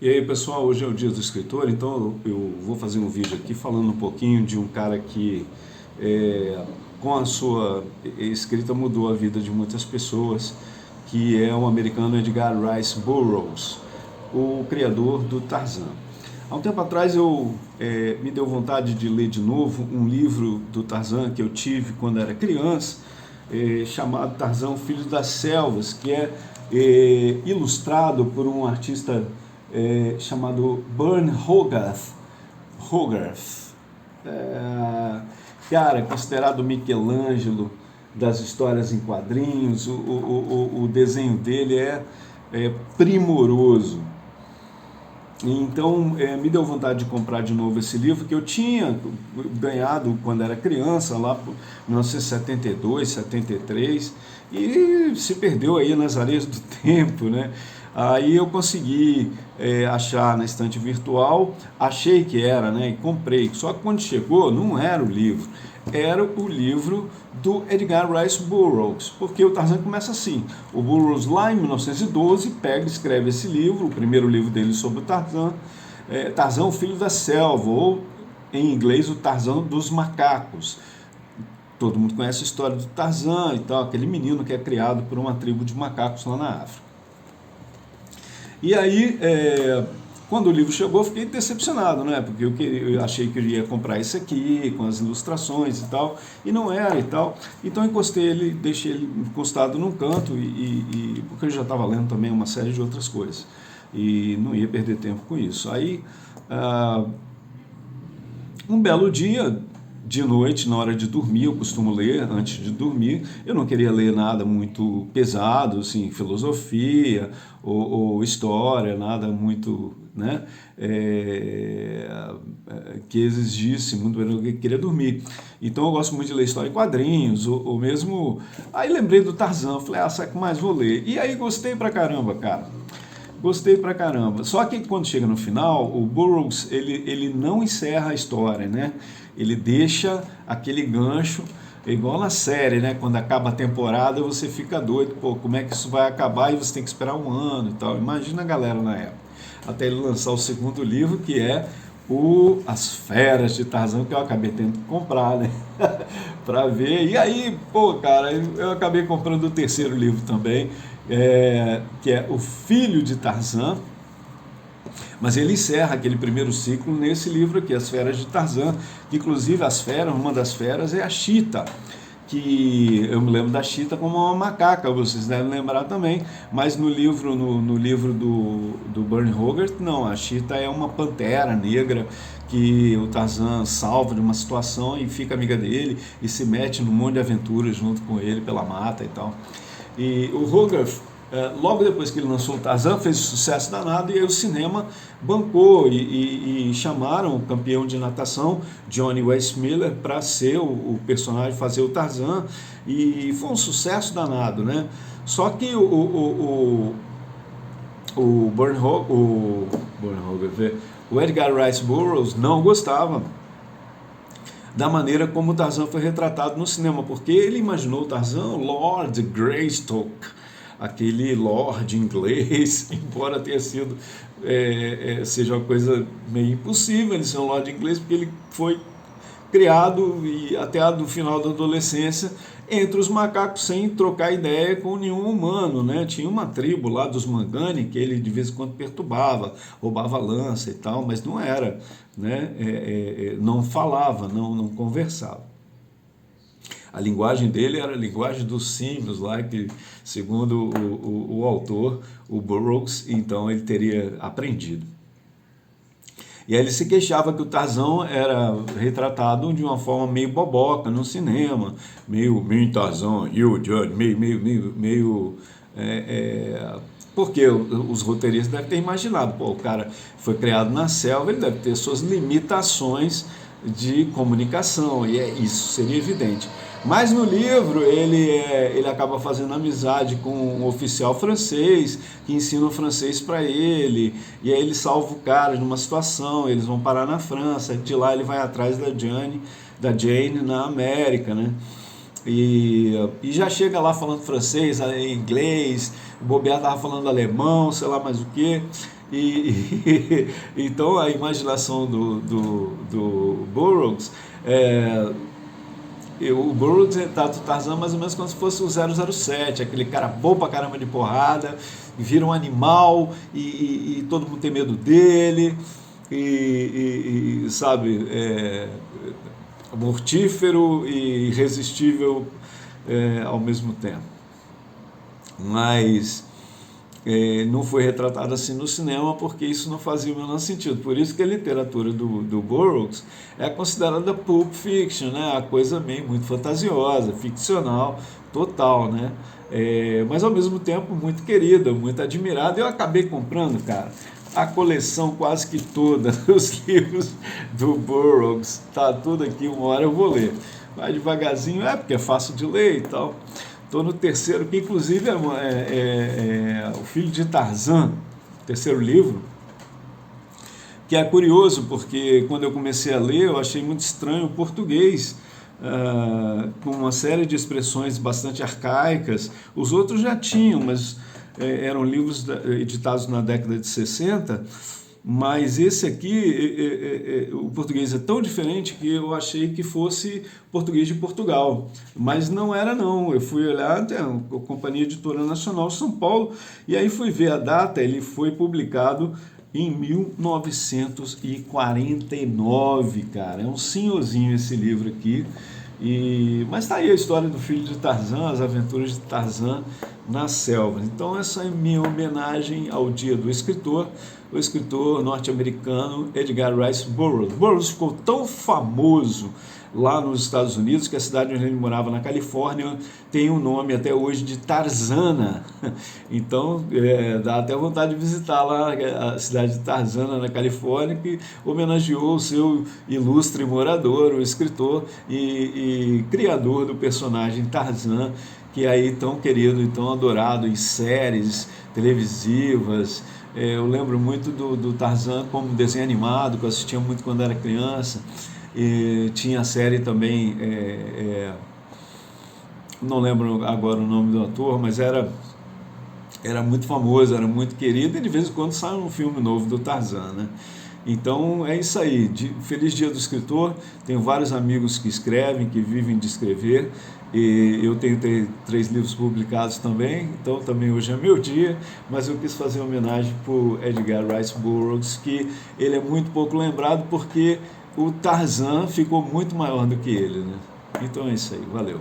E aí pessoal, hoje é o dia do escritor, então eu vou fazer um vídeo aqui falando um pouquinho de um cara que com a sua escrita mudou a vida de muitas pessoas, que é o americano Edgar Rice Burroughs, o criador do Tarzan. Há um tempo atrás me deu vontade de ler de novo um livro do Tarzan que eu tive quando era criança, chamado Tarzan, Filho das Selvas, que é ilustrado por um artista chamado Burne Hogarth. Cara, considerado Michelangelo das histórias em quadrinhos, o desenho dele é primoroso. Então me deu vontade de comprar de novo esse livro que eu tinha ganhado quando era criança, lá por 1972, 73, e se perdeu aí nas areias do tempo, né? Aí eu consegui achar na estante virtual, achei que era, né? E comprei. Só que quando chegou, não era o livro, era o livro do Edgar Rice Burroughs, porque o Tarzan começa assim. O Burroughs, lá em 1912, pega e escreve esse livro, o primeiro livro dele sobre o Tarzan, Tarzan, o Filho da Selva, ou em inglês, o Tarzan dos Macacos. Todo mundo conhece a história do Tarzan e tal, aquele menino que é criado por uma tribo de macacos lá na África. E aí, quando o livro chegou, eu fiquei decepcionado, né? Porque eu achei que eu ia comprar esse aqui, com as ilustrações e tal, e não era e tal. Então encostei ele, deixei ele encostado num canto, porque eu já estava lendo também uma série de outras coisas. E não ia perder tempo com isso. Aí, um belo dia, de noite, na hora de dormir, eu costumo ler antes de dormir, eu não queria ler nada muito pesado, assim, filosofia ou história, nada muito, né, que exigisse muito, eu queria dormir. Então eu gosto muito de ler história em quadrinhos, ou mesmo... Aí lembrei do Tarzan, falei, sabe o que mais vou ler? E aí gostei pra caramba, cara. Gostei pra caramba. Só que quando chega no final, o Burroughs, ele não encerra a história, né? Ele deixa aquele gancho, igual na série, né? Quando acaba a temporada, você fica doido, pô, como é que isso vai acabar? E você tem que esperar um ano e tal. Imagina a galera na época. Até ele lançar o segundo livro, que é As Feras de Tarzan, que eu acabei tendo que comprar, né? Pra ver. E aí, pô, cara, eu acabei comprando o terceiro livro também, que é O Filho de Tarzan, mas ele encerra aquele primeiro ciclo nesse livro aqui, As Feras de Tarzan, que inclusive uma das feras é a Cheetah, que eu me lembro da Cheetah como uma macaca, vocês devem lembrar também, mas no livro do Burne Hogarth, não, a Cheetah é uma pantera negra que o Tarzan salva de uma situação e fica amiga dele e se mete num monte de aventuras junto com ele pela mata e tal. E o Hogarth, logo depois que ele lançou o Tarzan, fez sucesso danado, e aí o cinema bancou e chamaram o campeão de natação, Johnny Weissmuller, para ser o personagem, fazer o Tarzan, e foi um sucesso danado, né? Só que o Edgar Rice Burroughs não gostava da maneira como o Tarzan foi retratado no cinema, porque ele imaginou o Tarzan Lord Greystoke, aquele Lord inglês, embora tenha sido seja uma coisa meio impossível ele ser um Lord inglês, porque ele foi criado e até o final da adolescência entre os macacos, sem trocar ideia com nenhum humano, né? Tinha uma tribo lá dos Mangani que ele de vez em quando perturbava, roubava lança e tal, mas não era, né? Não falava, não conversava. A linguagem dele era a linguagem dos símbolos lá, que segundo o autor, o Burroughs, então ele teria aprendido. E aí ele se queixava que o Tarzan era retratado de uma forma meio boboca no cinema, meio Tarzan, you Johnny, meio porque os roteiristas devem ter imaginado, pô, o cara foi criado na selva, ele deve ter suas limitações de comunicação, e isso seria evidente. Mas no livro ele acaba fazendo amizade com um oficial francês que ensina o francês para ele, e aí ele salva o cara numa situação, eles vão parar na França, de lá ele vai atrás da Jane na América, né? E já chega lá falando francês, inglês, o bobear estava falando alemão, sei lá mais o que. Então a imaginação do Burroughs, o Burroughs retrata o Tarzan mais ou menos como se fosse o 007, aquele cara bom pra caramba de porrada, vira um animal e todo mundo tem medo dele, sabe, mortífero e irresistível ao mesmo tempo. Mas não foi retratado assim no cinema porque isso não fazia o menor sentido. Por isso que a literatura do Burroughs é considerada pulp fiction, né? A coisa meio muito fantasiosa, ficcional, total, né? Mas ao mesmo tempo muito querida, muito admirada. Eu acabei comprando, cara, a coleção quase que toda dos livros do Burroughs. Tá tudo aqui, uma hora eu vou ler. Vai devagarzinho, porque é fácil de ler e tal. Estou no terceiro, que inclusive é o Filho de Tarzan, terceiro livro, que é curioso, porque quando eu comecei a ler, eu achei muito estranho o português, com uma série de expressões bastante arcaicas. Os outros já tinham, mas eram livros editados na década de 60, mas esse aqui, o português é tão diferente que eu achei que fosse português de Portugal, mas não era não. Eu fui olhar até a Companhia Editora Nacional São Paulo e aí fui ver a data. Ele foi publicado em 1949, cara. É um senhorzinho esse livro aqui. Mas tá aí a história do filho de Tarzan, as aventuras de Tarzan na selva. Então essa é minha homenagem ao dia do escritor, o escritor norte-americano Edgar Rice Burroughs. Burroughs ficou tão famoso lá nos Estados Unidos que a cidade onde ele morava, na Califórnia, tem um nome até hoje de Tarzana. Então dá até vontade de visitar lá a cidade de Tarzana, na Califórnia, que homenageou o seu ilustre morador, o escritor e criador do personagem Tarzan, que é aí tão querido e tão adorado em séries televisivas. Eu lembro muito do Tarzan como desenho animado, que eu assistia muito quando era criança. Tinha a série também, não lembro agora o nome do ator, mas era muito famoso, era muito querido, e de vez em quando sai um filme novo do Tarzan, né? Então é isso aí, feliz dia do escritor. Tenho vários amigos que escrevem, que vivem de escrever, e eu tenho 3 livros publicados também, então também hoje é meu dia, mas eu quis fazer uma homenagem para o Edgar Rice Burroughs, que ele é muito pouco lembrado porque o Tarzan ficou muito maior do que ele, né? Então é isso aí, valeu.